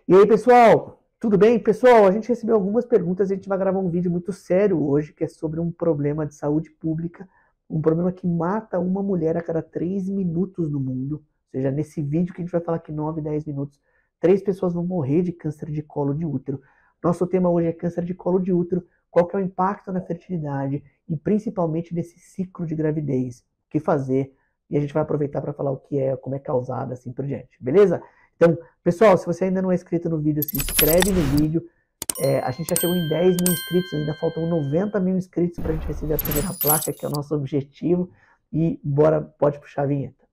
E aí, pessoal, tudo bem? Pessoal, a gente recebeu algumas perguntas, a gente vai gravar um vídeo muito sério hoje, que é sobre um problema de saúde pública, um problema que mata uma mulher a cada 3 minutos no mundo. Ou seja, nesse vídeo que a gente vai falar aqui 9, 10 minutos, 3 pessoas vão morrer de câncer de colo de útero. Nosso tema hoje é câncer de colo de útero, qual que é o impacto na fertilidade e principalmente nesse ciclo de gravidez, o que fazer, e a gente vai aproveitar para falar o que é, como é causado, assim por diante, beleza? Então, pessoal, se você ainda não é inscrito no vídeo, se inscreve no vídeo. A gente já chegou em 10 mil inscritos, ainda faltam 90 mil inscritos para a gente receber a primeira placa, que é o nosso objetivo. E bora, pode puxar a vinheta.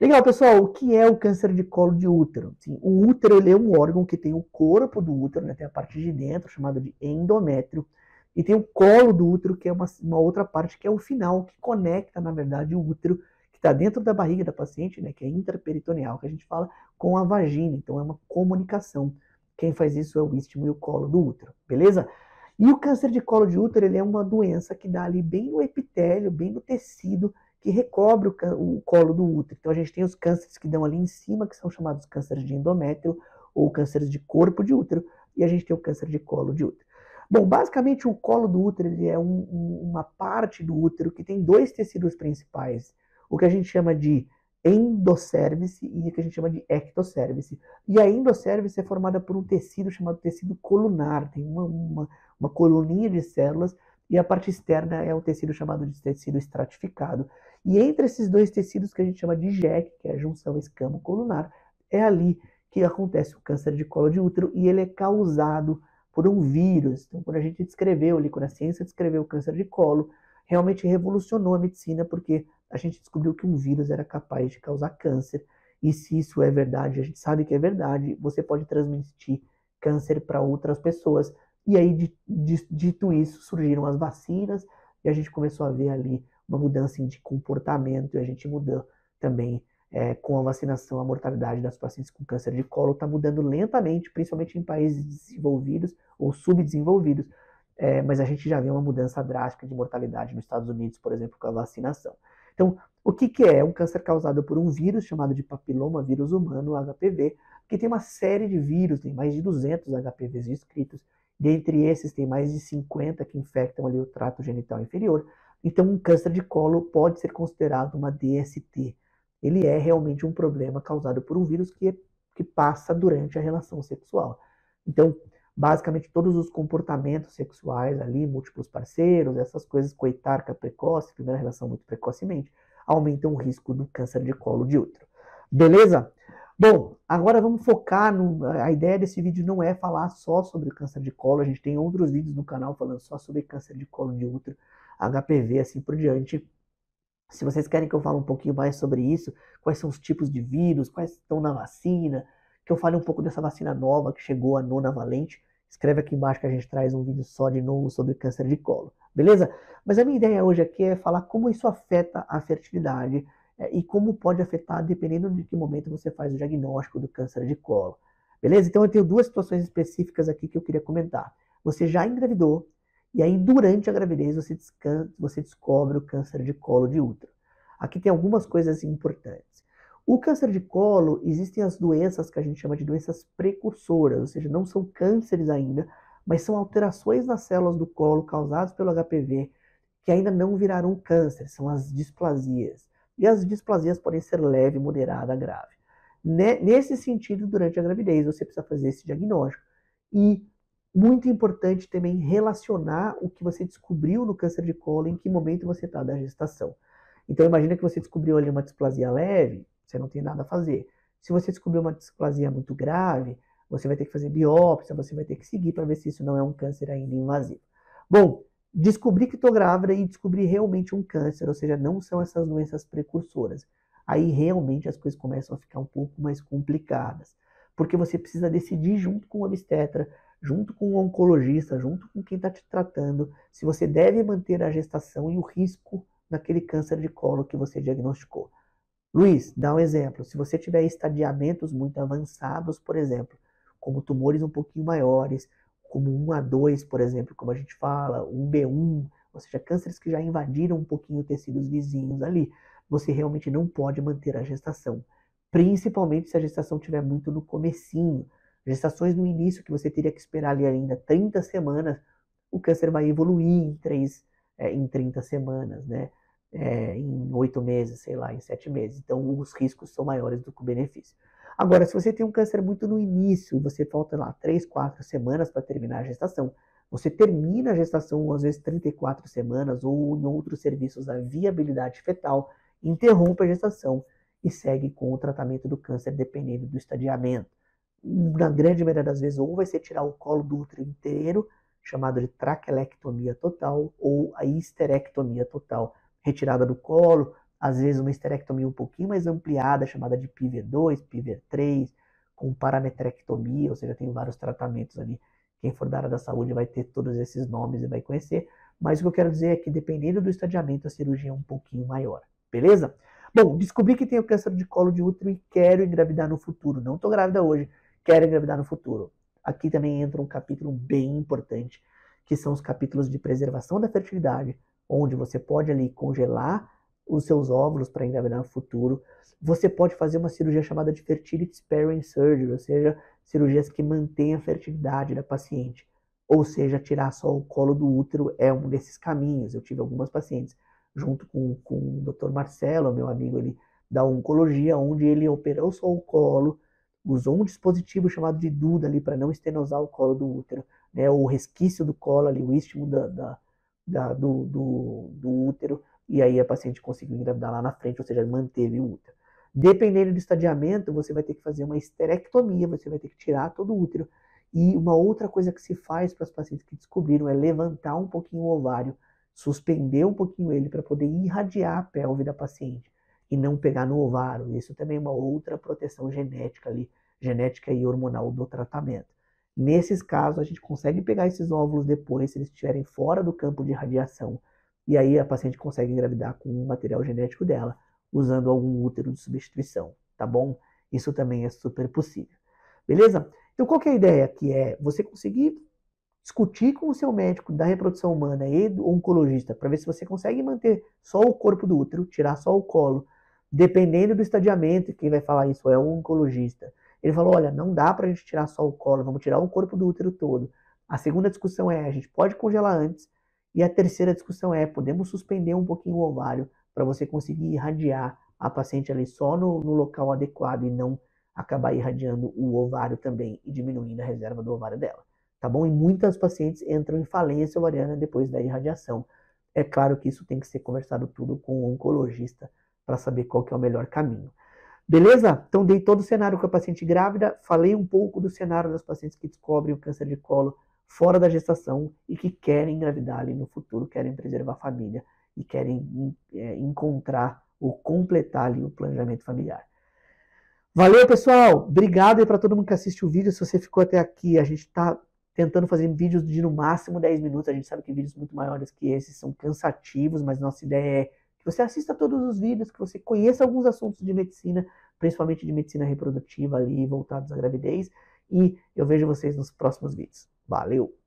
Legal, pessoal, o que é o câncer de colo de útero? Sim, o útero ele é um órgão que tem o corpo do útero, né, tem a parte de dentro, chamada de endométrio, e tem o colo do útero, que é uma outra parte, que é o final, que conecta, na verdade, o útero, que está dentro da barriga da paciente, né, que é intraperitoneal, que a gente fala, com a vagina. Então, é uma comunicação. Quem faz isso é o istmo e o colo do útero, beleza? E o câncer de colo de útero ele é uma doença que dá ali bem no epitélio, bem no tecido, que recobre o colo do útero. Então a gente tem os cânceres que dão ali em cima, que são chamados cânceres de endométrio ou cânceres de corpo de útero, e a gente tem o câncer de colo de útero. Bom, basicamente o colo do útero ele é uma parte do útero que tem dois tecidos principais, o que a gente chama de endocérvice e o que a gente chama de ectocérvice. E a endocérvice é formada por um tecido chamado tecido colunar, tem uma coluninha de células, e a parte externa é um tecido chamado de tecido estratificado. E entre esses dois tecidos que a gente chama de JEC, que é a junção escamo-colunar, é ali que acontece o câncer de colo de útero e ele é causado por um vírus. Então, quando a gente descreveu ali, quando a ciência descreveu o câncer de colo, realmente revolucionou a medicina porque a gente descobriu que um vírus era capaz de causar câncer. E se isso é verdade, a gente sabe que é verdade, você pode transmitir câncer para outras pessoas. E aí, dito isso, surgiram as vacinas e a gente começou a ver ali uma mudança de comportamento e a gente mudou também com a vacinação, a mortalidade das pacientes com câncer de colo está mudando lentamente, principalmente em países desenvolvidos ou subdesenvolvidos, mas a gente já vê uma mudança drástica de mortalidade nos Estados Unidos, por exemplo, com a vacinação. Então, o que é? É um câncer causado por um vírus chamado de papiloma vírus humano, HPV, que tem uma série de vírus, tem mais de 200 HPVs descritos. Dentre esses, tem mais de 50 que infectam ali o trato genital inferior. Então, um câncer de colo pode ser considerado uma DST. Ele é realmente um problema causado por um vírus que passa durante a relação sexual. Então, basicamente, todos os comportamentos sexuais ali, múltiplos parceiros, essas coisas, coitarca precoce, primeira relação muito precocemente, aumentam o risco do câncer de colo de útero. Beleza? Bom, agora vamos focar a ideia desse vídeo não é falar só sobre o câncer de colo, a gente tem outros vídeos no canal falando só sobre câncer de colo de útero, HPV, assim por diante. Se vocês querem que eu fale um pouquinho mais sobre isso, quais são os tipos de vírus, quais estão na vacina, que eu fale um pouco dessa vacina nova que chegou, a nona valente, escreve aqui embaixo que a gente traz um vídeo só de novo sobre câncer de colo, beleza? Mas a minha ideia hoje aqui é falar como isso afeta a fertilidade e como pode afetar dependendo de que momento você faz o diagnóstico do câncer de colo, beleza? Então eu tenho duas situações específicas aqui que eu queria comentar. Você já engravidou, e aí, durante a gravidez, você descobre o câncer de colo de útero. Aqui tem algumas coisas importantes. O câncer de colo, existem as doenças que a gente chama de doenças precursoras, ou seja, não são cânceres ainda, mas são alterações nas células do colo causadas pelo HPV que ainda não viraram câncer, são as displasias. E as displasias podem ser leve, moderada, grave. Nesse sentido, durante a gravidez, você precisa fazer esse diagnóstico. E muito importante também relacionar o que você descobriu no câncer de colo, em que momento você está da gestação. Então imagina que você descobriu ali uma displasia leve, você não tem nada a fazer. Se você descobriu uma displasia muito grave, você vai ter que fazer biópsia, você vai ter que seguir para ver se isso não é um câncer ainda invasivo. Bom, descobri que estou grávida e descobri realmente um câncer, ou seja, não são essas doenças precursoras. Aí realmente as coisas começam a ficar um pouco mais complicadas, porque você precisa decidir junto com o obstetra, junto com o oncologista, junto com quem está te tratando, se você deve manter a gestação e o risco daquele câncer de colo que você diagnosticou. Luiz, dá um exemplo. Se você tiver estadiamentos muito avançados, por exemplo, como tumores um pouquinho maiores, como 1A2, por exemplo, como a gente fala, 1B1, ou seja, cânceres que já invadiram um pouquinho tecidos vizinhos ali, você realmente não pode manter a gestação, principalmente se a gestação estiver muito no comecinho. Gestações no início, que você teria que esperar ali ainda 30 semanas, o câncer vai evoluir em 30 semanas, né? Em 8 meses, sei lá, em 7 meses. Então, os riscos são maiores do que o benefício. Agora, se você tem um câncer muito no início, você falta lá 3, 4 semanas para terminar a gestação, você termina a gestação, às vezes 34 semanas, ou em outros serviços da viabilidade fetal, interrompe a gestação e segue com o tratamento do câncer, dependendo do estadiamento. Na grande maioria das vezes, ou vai ser tirar o colo do útero inteiro, chamado de traquelectomia total, ou a histerectomia total, retirada do colo, às vezes uma histerectomia um pouquinho mais ampliada, chamada de PIVER2, PIVER3, com parametrectomia, ou seja, tem vários tratamentos ali. Quem for da área da saúde vai ter todos esses nomes e vai conhecer, mas o que eu quero dizer é que, dependendo do estadiamento, a cirurgia é um pouquinho maior, beleza? Bom, descobri que tenho câncer de colo de útero e quero engravidar no futuro. Não estou grávida hoje, quero engravidar no futuro. Aqui também entra um capítulo bem importante, que são os capítulos de preservação da fertilidade, onde você pode ali congelar os seus óvulos para engravidar no futuro. Você pode fazer uma cirurgia chamada de fertility sparing surgery, ou seja, cirurgias que mantêm a fertilidade da paciente. Ou seja, tirar só o colo do útero é um desses caminhos. Eu tive algumas pacientes, junto com o Dr. Marcelo, meu amigo ele da oncologia, onde ele operou só o colo, usou um dispositivo chamado de Duda ali para não estenosar o colo do útero, né, o resquício do colo ali, o istmo do útero, e aí a paciente conseguiu engravidar lá na frente, ou seja, manteve o útero. Dependendo do estadiamento, você vai ter que fazer uma histerectomia, você vai ter que tirar todo o útero. E uma outra coisa que se faz para as pacientes que descobriram é levantar um pouquinho o ovário, suspender um pouquinho ele para poder irradiar a pelve da paciente e não pegar no ovário. Isso também é uma outra proteção genética ali, genética e hormonal do tratamento. Nesses casos, a gente consegue pegar esses óvulos depois, se eles estiverem fora do campo de radiação, e aí a paciente consegue engravidar com o material genético dela, usando algum útero de substituição, tá bom? Isso também é super possível. Beleza? Então, qual que é a ideia? Que é você conseguir discutir com o seu médico da reprodução humana e do oncologista para ver se você consegue manter só o corpo do útero, tirar só o colo, dependendo do estadiamento, quem vai falar isso é o oncologista. Ele falou, olha, não dá para a gente tirar só o colo, vamos tirar o corpo do útero todo. A segunda discussão é, a gente pode congelar antes, e a terceira discussão é, podemos suspender um pouquinho o ovário para você conseguir irradiar a paciente ali só no local adequado e não acabar irradiando o ovário também e diminuindo a reserva do ovário dela. Tá bom? E muitas pacientes entram em falência ovariana depois da irradiação. É claro que isso tem que ser conversado tudo com o oncologista para saber qual que é o melhor caminho. Beleza? Então dei todo o cenário com a paciente grávida, falei um pouco do cenário das pacientes que descobrem o câncer de colo fora da gestação e que querem engravidar ali no futuro, querem preservar a família e querem encontrar ou completar ali o planejamento familiar. Valeu, pessoal! Obrigado aí para todo mundo que assiste o vídeo. Se você ficou até aqui, a gente está tentando fazer vídeos de no máximo 10 minutos. A gente sabe que vídeos muito maiores que esses são cansativos, mas nossa ideia é que você assista todos os vídeos, que você conheça alguns assuntos de medicina, principalmente de medicina reprodutiva ali, voltados à gravidez. E eu vejo vocês nos próximos vídeos. Valeu!